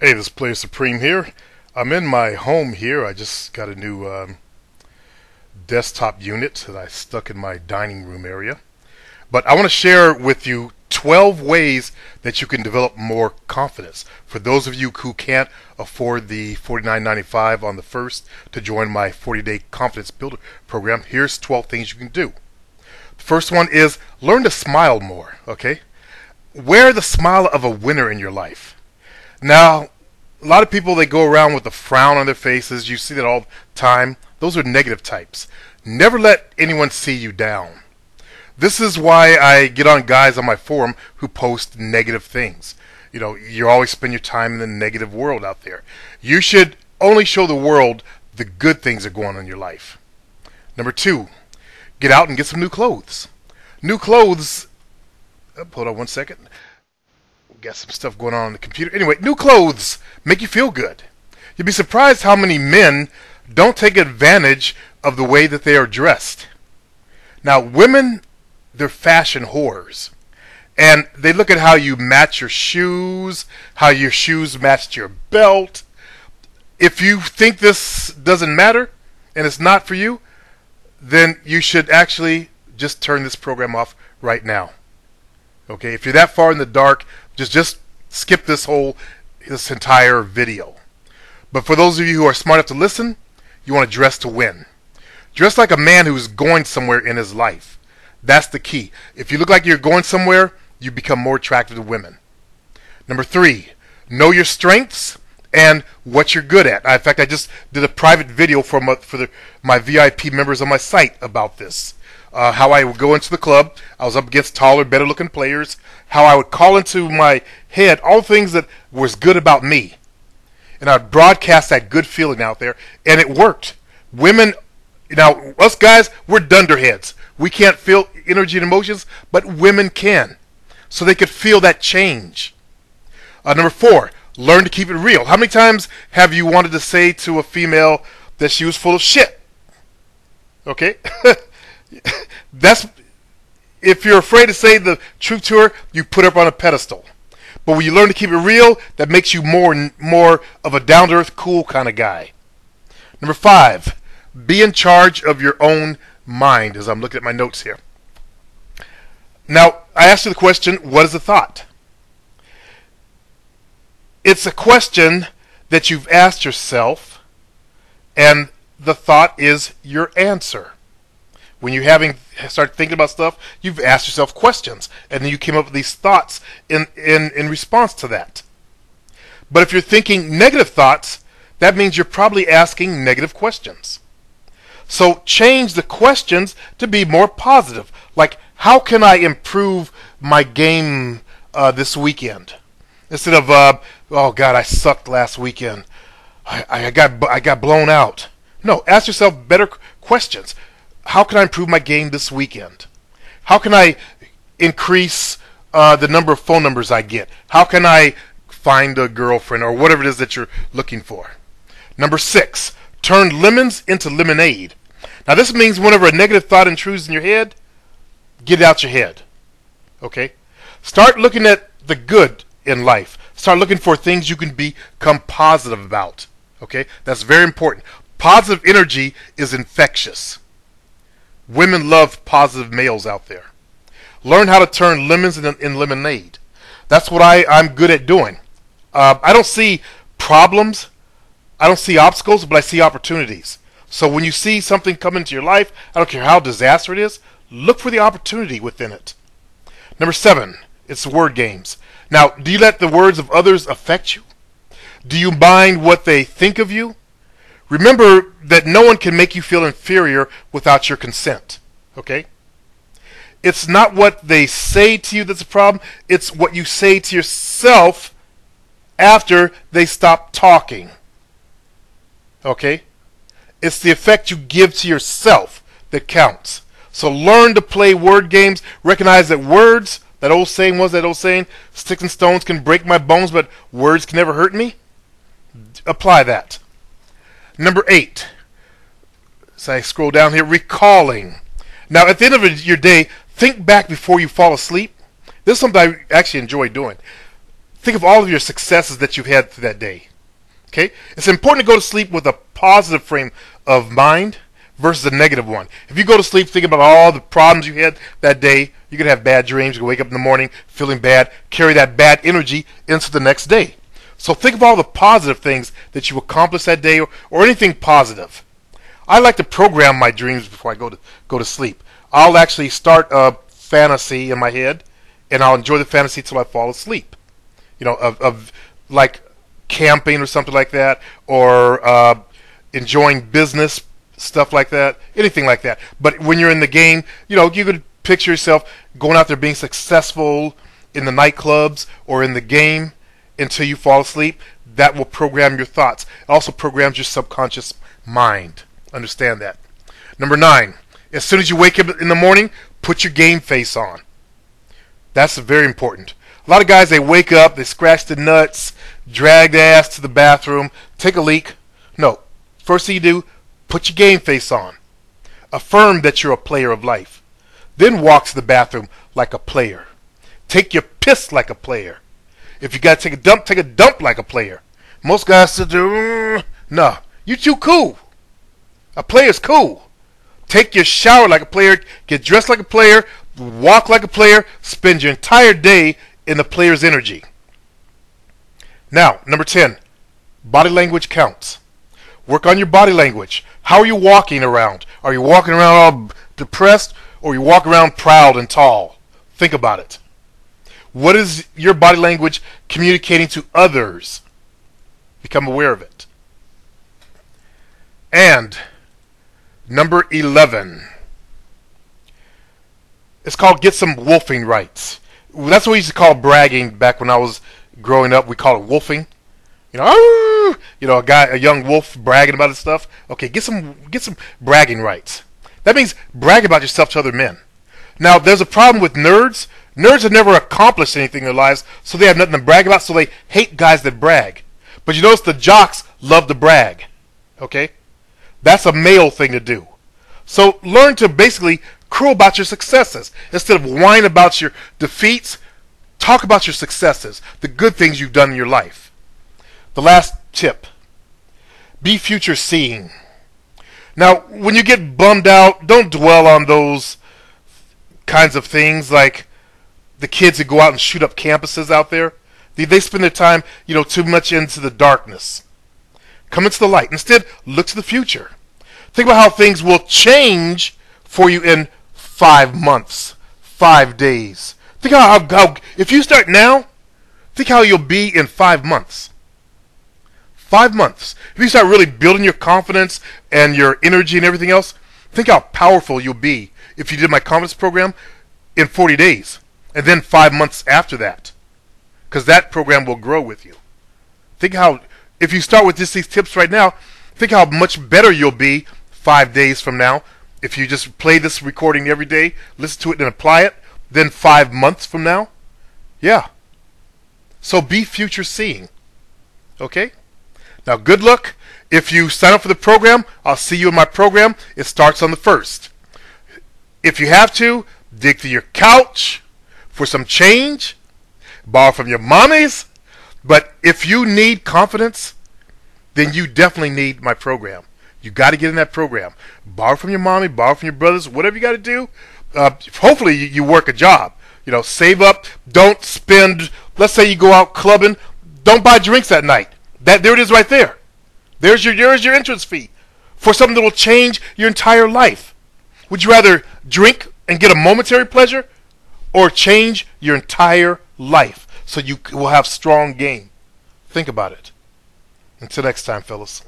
Hey, this is Player Supreme here. I'm in my home here. I just got a new desktop unit that I stuck in my dining room area. But I want to share with you 12 ways that you can develop more confidence. For those of you who can't afford the $49.95 on the first to join my 40-day confidence builder program, here's 12 things you can do. The first one is learn to smile more, okay? Wear the smile of a winner in your life. Now, a lot of people, they go around with a frown on their faces. You see that all the time. Those are negative types. Never let anyone see you down. This is why I get on guys on my forum who post negative things. You know, you always spend your time in the negative world out there. You should only show the world the good things that are going on in your life. Number two, get out and get some new clothes. New clothes. Hold on one second. Got some stuff going on the computer. Anyway, new clothes make you feel good. You'd be surprised how many men don't take advantage of the way that they are dressed. Now, women, they're fashion whores. And they look at how you match your shoes, how your shoes match your belt. If you think this doesn't matter and it's not for you, then you should actually just turn this program off right now. Okay, if you're that far in the dark, just skip this entire video. But for those of you who are smart enough to listen, you want to dress to win. Dress like a man who's going somewhere in his life. That's the key. If you look like you're going somewhere, you become more attractive to women. Number three, know your strengths and what you're good at. In fact, I just did a private video for my VIP members on my site about this. How I would go into the club. I was up against taller, better looking players. How I would call into my head all things that was good about me. And I'd broadcast that good feeling out there. And it worked. Women, now us guys, we're dunderheads. We can't feel energy and emotions, but women can. So they could feel that change. Number four, learn to keep it real. How many times have you wanted to say to a female that she was full of shit? Okay? That's, if you're afraid to say the truth to her, you put her up on a pedestal. But when you learn to keep it real, that makes you more of a down-to-earth, cool kind of guy. Number five, be in charge of your own mind, as I'm looking at my notes here. Now, I asked you the question, what is a thought? It's a question that you've asked yourself, and the thought is your answer. When you start thinking about stuff, you've asked yourself questions, and then you came up with these thoughts in response to that. But if you're thinking negative thoughts, that means you're probably asking negative questions. So change the questions to be more positive. Like, how can I improve my game this weekend? Instead of, oh God, I sucked last weekend. I got blown out. No, ask yourself better questions. How can I improve my game this weekend? How can I increase the number of phone numbers I get? How can I find a girlfriend or whatever it is that you're looking for? Number six, turn lemons into lemonade. Now this means whenever a negative thought intrudes in your head, get it out your head. Okay? Start looking at the good in life. Start looking for things you can become positive about. Okay? That's very important. Positive energy is infectious. Women love positive males out there. Learn how to turn lemons in lemonade. That's what I'm good at doing. I don't see problems. I don't see obstacles, but I see opportunities. So when you see something come into your life, I don't care how disaster it is, look for the opportunity within it. Number seven, it's word games. Now, do you let the words of others affect you? Do you mind what they think of you? Remember that no one can make you feel inferior without your consent. Okay? It's not what they say to you that's a problem. It's what you say to yourself after they stop talking. Okay? It's the effect you give to yourself that counts. So learn to play word games. Recognize that words, that old saying, sticks and stones can break my bones, but words can never hurt me. Apply that. Number eight, as I scroll down here, recalling. Now, at the end of your day, think back before you fall asleep. This is something I actually enjoy doing. Think of all of your successes that you've had through that day. Okay? It's important to go to sleep with a positive frame of mind versus a negative one. If you go to sleep thinking about all the problems you had that day, you're going to have bad dreams. You're going to wake up in the morning feeling bad, carry that bad energy into the next day. So think of all the positive things that you accomplished that day, or anything positive. I like to program my dreams before I go to sleep. I'll actually start a fantasy in my head, and I'll enjoy the fantasy till I fall asleep. You know, of like camping or something like that, or enjoying business stuff like that, anything like that. But when you're in the game, you know, you could picture yourself going out there being successful in the nightclubs or in the game until you fall asleep. That will program your thoughts. It also programs your subconscious mind. Understand that. Number 9, as soon as you wake up in the morning, put your game face on. That's very important. A lot of guys, they wake up, they scratch the nuts, drag their ass to the bathroom, take a leak. No. First thing you do, put your game face on. Affirm that you're a player of life. Then walk to the bathroom like a player. Take your piss like a player. If you got to take a dump like a player. Most guys sit there, nah, you too cool. A player's cool. Take your shower like a player, get dressed like a player, walk like a player, spend your entire day in the player's energy. Now, number 10, body language counts. Work on your body language. How are you walking around? Are you walking around all depressed, or you walk around proud and tall? Think about it. What is your body language communicating to others? Become aware of it. And number 11. It's called get some wolfing rights. That's what we used to call bragging back when I was growing up. We call it wolfing. You know, a young wolf bragging about his stuff. Okay, get some bragging rights. That means brag about yourself to other men. Now, there's a problem with nerds. Nerds have never accomplished anything in their lives, so they have nothing to brag about, so they hate guys that brag. But you notice the jocks love to brag. Okay? That's a male thing to do. So learn to basically crow about your successes. Instead of whine about your defeats, talk about your successes, the good things you've done in your life. The last tip, be future seeing. Now, when you get bummed out, don't dwell on those kinds of things like the kids that go out and shoot up campuses out there. They spend their time, too much into the darkness. Come into the light. Instead, look to the future. Think about how things will change for you in 5 months, 5 days. Think how if you start now, think how you'll be in 5 months. 5 months. If you start really building your confidence and your energy and everything else, think how powerful you'll be if you did my confidence program in 40 days. And then 5 months after that. Because that program will grow with you. Think how, if you start with just these tips right now, think how much better you'll be 5 days from now. If you just play this recording every day, listen to it and apply it, then 5 months from now. Yeah. So be future seeing. Okay? Now good luck. If you sign up for the program, I'll see you in my program. It starts on the 1st. If you have to, dig through your couch for some change. Borrow from your mommies. But if you need confidence, then you definitely need my program. You got to get in that program. Borrow from your mommy, borrow from your brothers, whatever you got to do. Hopefully you work a job. Save up. Don't spend, let's say you go out clubbing. Don't buy drinks at night. There it is right there. There's your entrance fee for something that will change your entire life. Would you rather drink and get a momentary pleasure or change your entire life so you will have strong game? Think about it. Until next time, fellas.